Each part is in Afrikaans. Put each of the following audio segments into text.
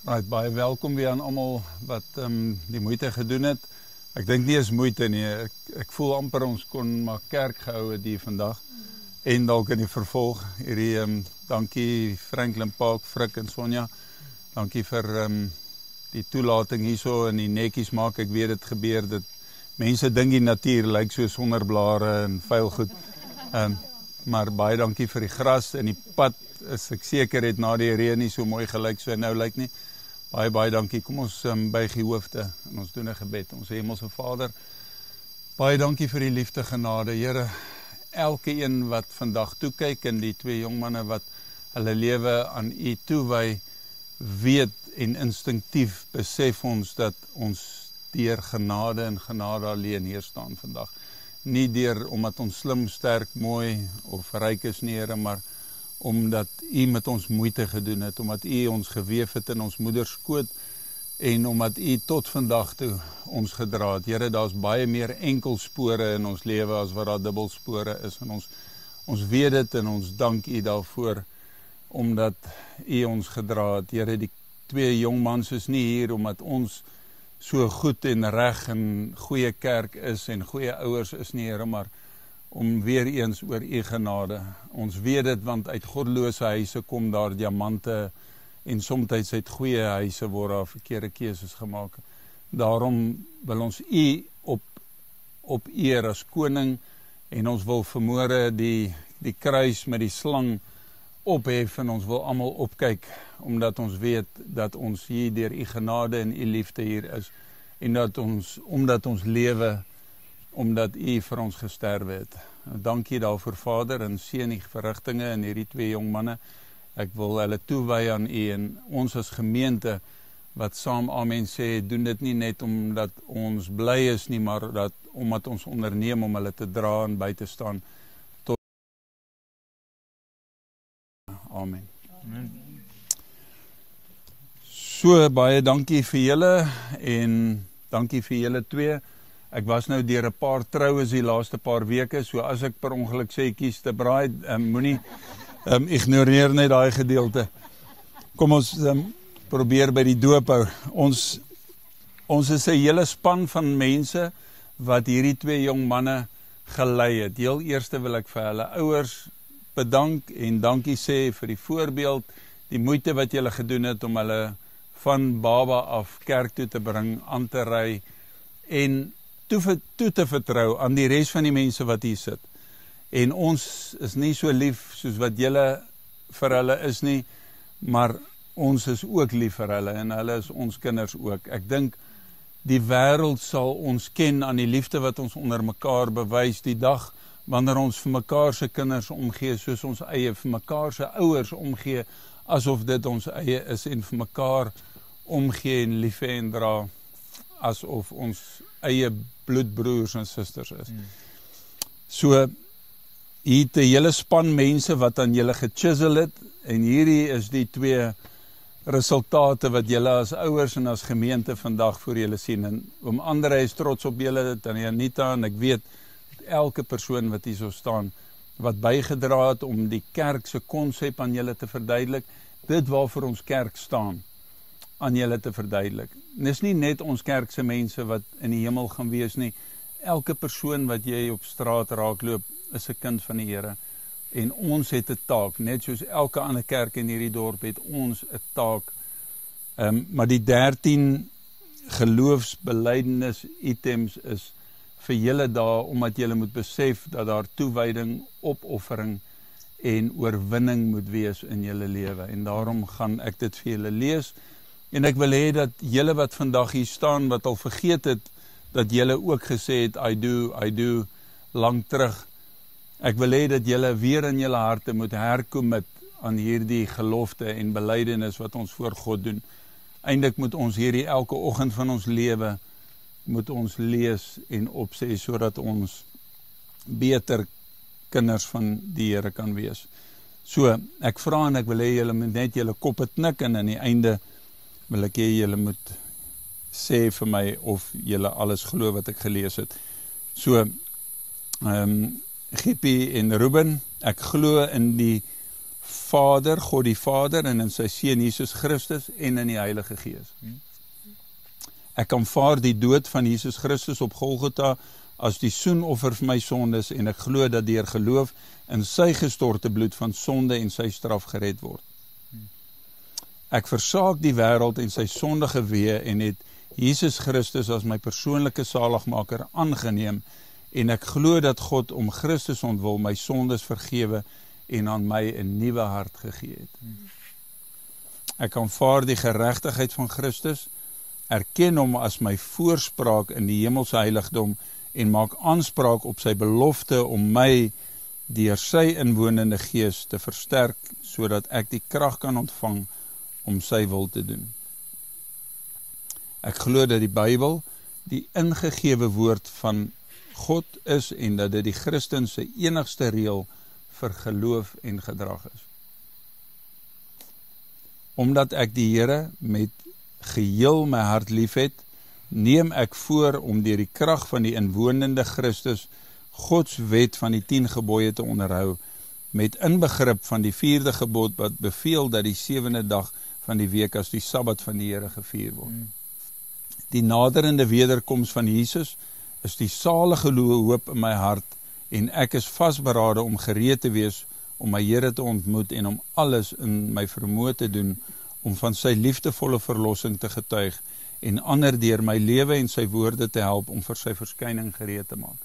Right, baie welkom weer aan almal wat die moeite gedoen het. Ek dink nie is moeite nie. Ek voel amper ons kon maar kerk gehou het hier vandag. En dalk in die vervolg. Hierdie dankie Franklin Park, Frik en Sonja. Dankie vir die toelating hierso en die netjies maak. Ek weet dit gebeur dat mense dink die natuur lyk so sonder blare en vuil goed. Maar baie dankie vir die gras en die pad is ek seker het na die reën nie so mooi gelyk so nou lyk nie. Baie dankie. Kom ons buig die hoofde en ons doen 'n gebed. Ons Hemelse Vader, baie dankie vir die liefde genade. Here, elke een wat vandag toekyk en die twee jong manne wat hulle lewe aan U toewy, weet en instinktief besef ons dat ons deur genade en genade alleen hier staan vandag. Nie deur omdat ons slim, sterk, mooi of ryk is nie, Here, maar omdat U met ons moeite gedoen het, omdat U ons geweef het in ons moeders skoot en omdat U tot vandag toe ons gedra het. Here, daar's baie meer enkelspore in ons lewe as wat daar dubbelspore is en ons weet dit en ons dank U daarvoor omdat U ons gedra het. Here, die twee jong mans is nie hier omdat ons so goed en reg en goeie kerk is en goeie ouers is nie, Here, maar om weer eens oor U genade. Ons weet dit, want uit goddelose huise kom daar diamante en soms uit goeie huise word daar verkeerde keuses gemaak. Daarom wil ons U op eer as koning en ons wil vermoere die kruis met die slang ophef en ons wil almal opkyk omdat ons weet dat ons hier deur U genade en U liefde hier is en dat omdat ons lewe omdat U vir ons gesterwe het. Dankie daarvoor, Vader, en seën die verrigtinge in hierdie twee jong manne. Ek wil hulle toewy aan U en ons as gemeente wat saam amen sê, doen dit nie net omdat ons bly is nie, maar omdat ons onderneem om hulle te dra en by te staan tot amen. So, baie dankie vir julle en dankie vir julle twee. Ek was nou deur 'n paar troues die laaste paar weke, so as ek per ongeluk sê kies te braai, moenie ignoreer net daai gedeelte. Kom ons probeer by die doop hou. Ons is 'n hele span van mense wat hierdie twee jong manne gelei het. Heel eerste wil ek vir hulle ouers bedank en dankie sê vir die voorbeeld, die moeite wat julle gedoen het om hulle van baba af kerk toe te bring, aan te ry en toe te vertrou aan die res van die mense wat hier sit. En ons is nie so lief soos wat julle vir hulle is nie, maar ons is ook lief vir hulle en hulle is ons kinders ook. Ek dink die wêreld sal ons ken aan die liefde wat ons onder mekaar bewys die dag wanneer ons vir mekaar se kinders omgee soos ons eie, vir mekaar se ouers omgee asof dit ons eie is en vir mekaar omgee en lief hê en dra asof ons eie bloedbroers en susters is. So, hier het 'n hele span mense wat aan julle gechisel het, en hierdie is die twee resultate wat julle as ouers en as gemeente vandag voor julle sien. En oom Andre is trots op julle, Tannie Anita, en ek weet, elke persoon wat hier so staan, wat bygedra het om die kerk se konsep aan julle te verduidelik, dit waarvoor ons kerk staan, aan julle te verduidelik. En dis nie net ons kerkse mense wat in die hemel gaan wees nie. Elke persoon wat jy op straat raakloop is 'n kind van die Here. En ons het 'n taak, net soos elke ander kerk in hierdie dorp het ons 'n taak. Maar die 13 geloofsbelydenis items is vir julle daar omdat julle moet besef dat daar toewyding, opoffering en oorwinning moet wees in julle lewe. En daarom gaan ek dit vir julle lees. En ek wil hê dat julle wat vandag hier staan, wat al vergeet het, dat julle ook gesê het, I do, lang terug. Ek wil hê dat julle weer in julle harte moet hercommit aan hierdie gelofte en belydenis wat ons voor God doen. Eindelik moet ons hierdie elke oggend van ons lewe, moet ons lees en opsê, sodat ons beter kinders van die Here kan wees. So, ek vra en ek wil hê julle moet net julle koppe knik en aan die einde wil ek hê julle moet sê vir my of julle alles glo wat ek gelees het. So, Gippie en Ruben, ek glo in die Vader, God die Vader en in sy Seun Jesus Christus en in die Heilige Gees. Ek aanvaar die dood van Jesus Christus op Golgotha as die soenoffer vir my sondes en ek glo dat deur geloof in sy gestorte bloed van sonde en sy straf gered word. Ek versaak die wêreld en sy sondige weë en het Jesus Christus as my persoonlike saligmaker aangeneem en ek glo dat God om Christus ontwil my sondes vergewe en aan my 'n nuwe hart gegee het. Ek aanvaar die geregtigheid van Christus, erken hom as my voorspraak in die hemelse heiligdom en maak aanspraak op sy belofte om my deur sy inwonende Gees te versterk, sodat ek die krag kan ontvang om sy wil te doen. Ek glo dat die Bybel die ingegewe woord van God is en dat dit die Christen se enigste reël vir geloof en gedrag is. Omdat ek die Here met geheel my hart liefhet, neem ek voor om deur die krag van die inwonende Christus Gods wet van die 10 gebooie te onderhou, met inbegrip van die 4de gebod wat beveel dat die 7de dag van die week as die Sabbat van die Here gevier word. Die naderende wederkoms van Jesus is die salige hoop in my hart en ek is vasberade om gereed te wees om my Here te ontmoet en om alles in my vermoë te doen om van sy liefdevolle verlossing te getuig en ander deur my lewe en sy woorde te help om vir sy verskyning gereed te maak.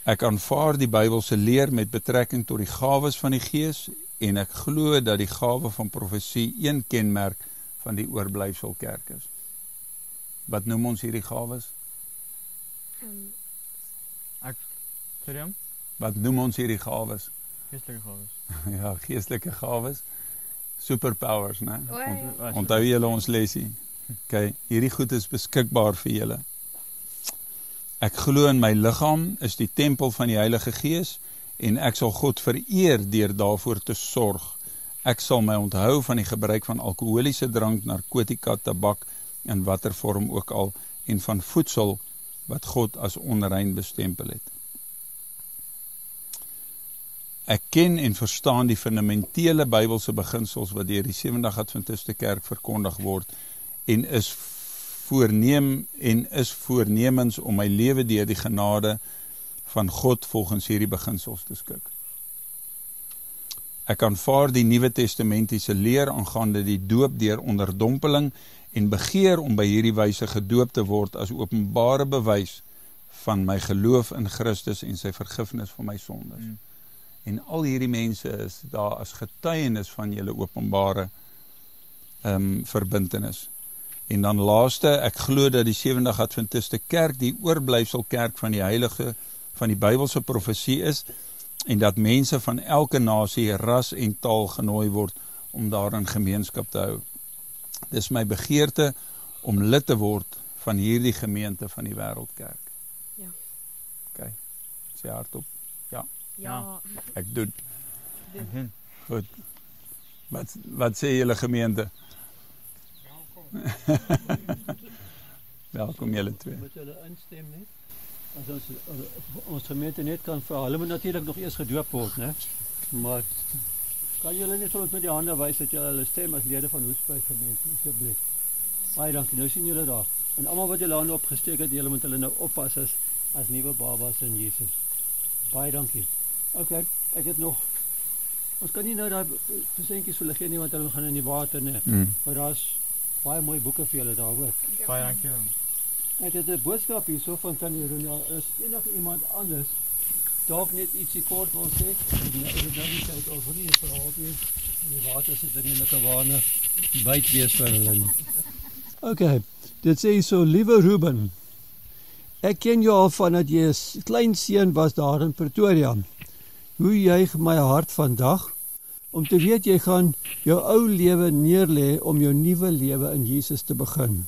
Ek aanvaar die Bybelse leer met betrekking tot die gawes van die Gees en ek glo dat die gawe van profesie een kenmerk van die oorblyfsel kerk is. Wat noem ons hierdie gawes? Wat noem ons hierdie gawes? Geestelike gawes. Ja, geestelike gawes. Superpowers, né? Onthou julle ons lesie. Okay, hierdie goed is beskikbaar vir julle. Ek glo in my liggaam is die tempel van die Heilige Gees en ek sal God vereer deur daarvoor te sorg. Ek sal my onthou van die gebruik van alkoholiese drank, narkotika, tabak in watter vorm ook al en van voedsel wat God as onrein bestempel het. Ek ken en verstaan die fundamentele Bybelse beginsels wat deur die Sewendag Adventiste Kerk verkondig word en is voornemens om my lewe deur die genade van God volgens hierdie beginsels te skik. Ek aanvaar die Nuwe Testamentiese leer aangaande die doop deur onderdompeling en begeer om by hierdie wyse gedoop te word as openbare bewys van my geloof in Christus en sy vergifnis van my sondes. En al hierdie mense is daar as getuienis van julle openbare verbintenis. En dan laaste, ek glo dat die Sewendag Adventiste Kerk die oorblyfsel kerk van die heilige, van die Bybelse profesie is, en dat mense van elke nasie, ras en taal genooi word om daarin gemeenskap te hou. Dis my begeerte om lid te word van hierdie gemeente van die Wêreldkerk. Ja. Okay, sê hardop. Ja. Ek doen. Goed. Wat sê julle gemeente? Welkom julle twee. Moet julle instem net? As ons gemeente net kan vra, hulle moet natuurlik nog eers gedoop word, né? Maar kan julle net vir ons met die hande wys dat julle hulle stem as lede van Hoedspruit gemeente, asseblief. Baie dankie. Nou sien julle daar. En almal wat julle hande opgesteek het, julle moet hulle nou oppas as nuwe babas in Jesus. Baie dankie. Okay, ek het nog. Ons kan nie nou daai presentjies vir hulle gee nie want hulle gaan in die water, né? Maar daar's baie mooi boeke vir julle daar ook. Baie dankie. Ek het 'n boodskap hierso van Tannie Ronel. Is enige iemand anders dalk net ietsie kort wil sê? Ek het nou nie tyd oor nie vir altyd. Die water sit in 'n lekker water byt wees vir hulle. Okay, dit sê so, liewe Ruben. Ek ken jou al vandat jy 'n klein seun was daar in Pretoria. Hoe juig my hart vandag om te weet jy gaan jou ou lewe neerlê om jou nuwe lewe in Jesus te begin.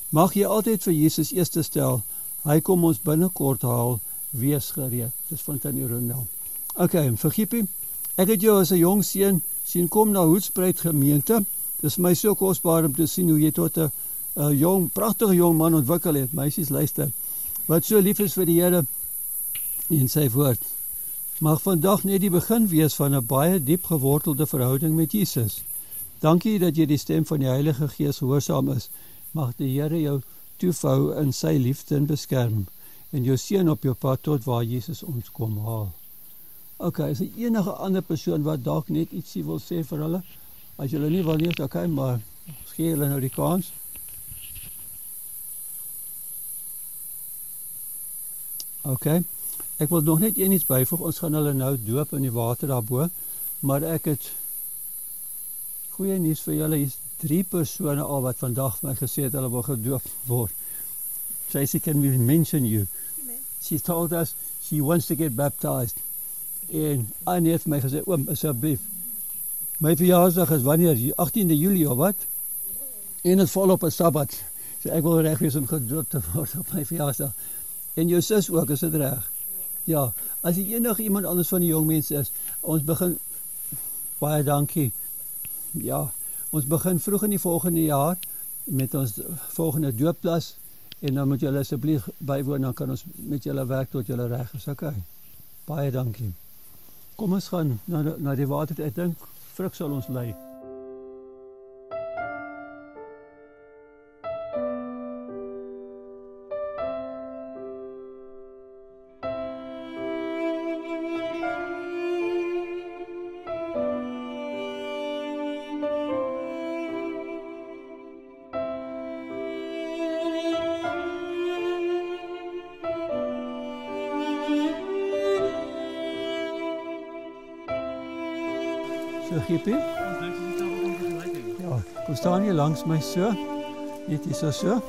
Mag jy altyd vir Jesus eerste stel. Hy kom ons binnekort haal, wees gereed. Dis van Tannie Ronel. Okay, vergiepie. Ek het jou as 'n jong seun sien kom na Hoedspruit gemeente. Dis my so kosbaar om te sien hoe jy tot 'n jong, pragtige jong man ontwikkel het. Meisies luister. Wat so lief is vir die Here en sy woord. mag vandag net die begin wees van 'n baie diep gewortelde verhouding met Jesus. Dankie dat jy die stem van die Heilige Gees gehoorsaam is. Mag die Here jou toevou in sy liefde en beskerm en jou seën op jou pad tot waar Jesus ons kom haal. Okay, is enige ander persoon wat dalk net ietsie wil sê vir hulle? As julle nie wil nie, okay, maar gee julle nou die kans. Okay, ek wil nog net iets byvoeg. Ons gaan hulle nou doop in die water daarbo, maar ek het goeie nuus vir julle. Hier's 3 persone al wat vandag my gesê het hulle wil gedoop word. Tracy, can we mention you? She told us she wants to get baptized. En Annie het my gesê, oom, asseblief. My verjaarsdag is wanneer? 18de Julie of wat? En het val op 'n Sabbat. So ek wil reg wees om gedoop te word op my verjaarsdag. En jou sus ook, is dit reg? Ja, as enige iemand anders van die jong mense is, ons begin, baie dankie. Ja, ons begin vroeg in die volgende jaar met ons volgende doopplas en dan moet julle asseblief bywoon, dan kan ons met julle werk tot julle reg is. Okay. Baie dankie. Kom ons gaan na die water. Ek dink vrug sal ons lei. So, Giepie? Ja, kom staan hier langs my so. Net hier so.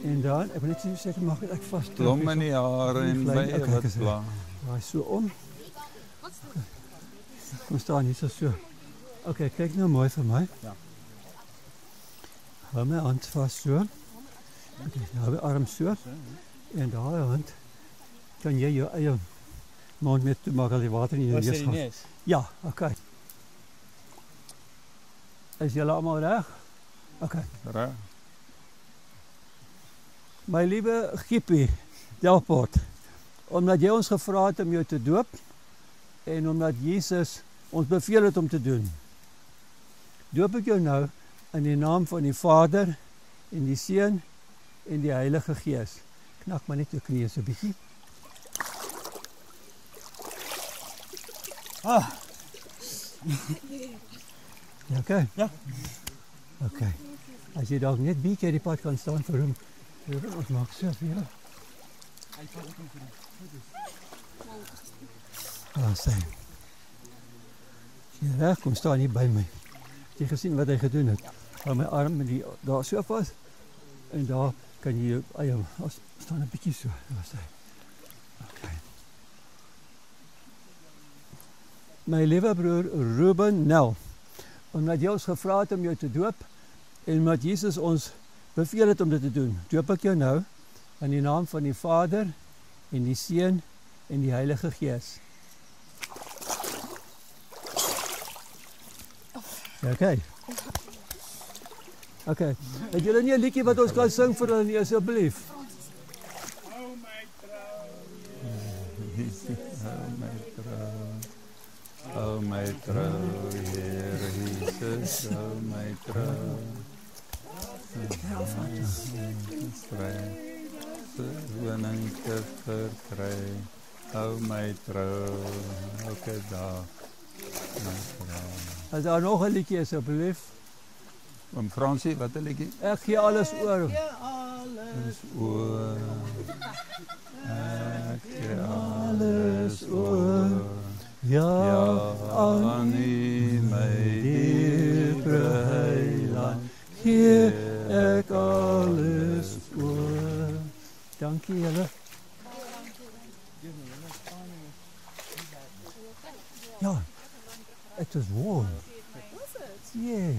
En dan, ek wil net seker maak dat ek vas trek. Blom in die hare en baie wat pla. Draai so om. Kom staan hier so. Okay, kyk nou mooi vir my. Ja. Hou my hand vas so. Okay, nou my arm so. En daai hand kan jy jou eie mond met toe maak al die water in jou neus gaan. Ja, okay. Is julle almal reg? Okay. Reg. My liewe Giepie Delport, omdat jy ons gevra het om jou te doop en omdat Jesus ons beveel het om te doen, doop ek jou nou in die naam van die Vader en die Seun en die Heilige Gees. Knak maar net jou knieë so 'n bietjie. Ah. Ja, okay. Ja. Okay. As jy dalk net bietjie die pad kan staan vir hom. Ons maak so vir julle. Sê. Jy reg, kom staan hier by my. Jy gesien wat hy gedoen het. Hou my arm met die daar so vas. En daar kan jy staan 'n bietjie so. Daar sê. Okay. My liewe broer Ruben Nel, omdat jy ons gevra het om jou te doop en omdat Jesus ons beveel het om dit te doen, doop ek jou nou in die naam van die Vader en die Seun en die Heilige Gees. Okay. Okay. Het julle nie 'n liedjie wat ons kan sing vir hulle nie asseblief? Hou my trou. Hou my trou, Here Jesus, hou my trou. Woning te verkry, hou my trou, elke dag. As daar nog 'n liedjie asseblief. Oom Fransie, wat 'n liedjie? Ek gee alles oor. Alles oor. Ek gee alles oor. Ja, aan U my dierbare Heiland, gee ek alles oor. Dankie julle. Ja, het is warm. Yes.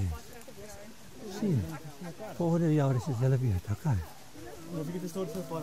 Sien, volgende jaar is het julle weer, okay. Heb ik het een soort van